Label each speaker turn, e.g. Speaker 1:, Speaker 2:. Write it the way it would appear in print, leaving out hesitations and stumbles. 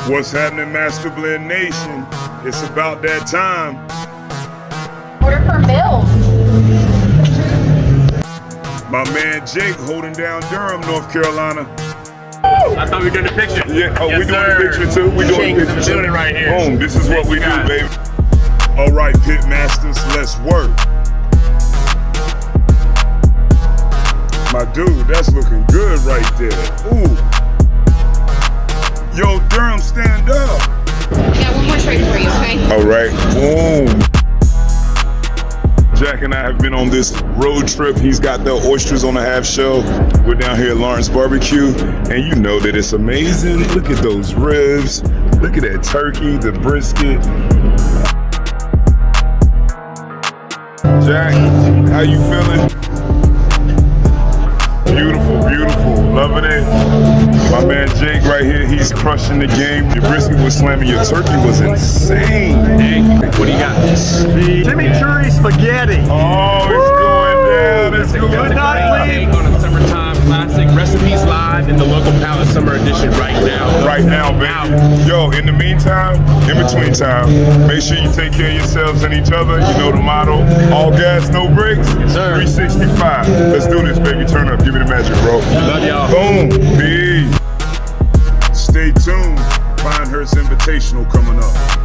Speaker 1: What's happening, Master Blend Nation? It's about that time.
Speaker 2: Order for Mills.
Speaker 1: My man Jake holding down Durham, North Carolina.
Speaker 3: I thought we were doing the picture.
Speaker 1: Yeah, oh,
Speaker 3: yes,
Speaker 1: we doing the picture too? We doing the picture too?
Speaker 3: Doing it right here.
Speaker 1: Boom, this is what we do, baby. All right, pit masters, let's work. My dude, that's looking good right there. Ooh. Yo, Durham, stand up.
Speaker 2: Got one more tray for you, okay?
Speaker 1: All right, boom. Jack and I have been on this road trip. He's got the oysters on the half shell. We're down here at Lawrence Barbecue, and you know that it's amazing. Look at those ribs. Look at that turkey, the brisket. Jack, how you feeling? Beautiful, beautiful, loving it. My man Jake right here, he's crushing the game. Your brisket was slamming, your turkey was insane.
Speaker 3: What do you got?
Speaker 4: Chimichurri spaghetti.
Speaker 1: Oh, it's going down, it's going
Speaker 3: Would not
Speaker 1: down.
Speaker 3: leave on a summertime classic. Recipes live in the local palette summer edition right now.
Speaker 1: Right now, baby. Yo, in the meantime, in between time, make sure you take care of yourselves and each other. You know the motto, all gas, no brakes.
Speaker 3: Yes, sir.
Speaker 1: 365. Let's do this, baby. Turn up. Give me the magic, bro.
Speaker 3: Love y'all.
Speaker 1: Boom. Peace. Stay tuned. Pinehurst Invitational coming up.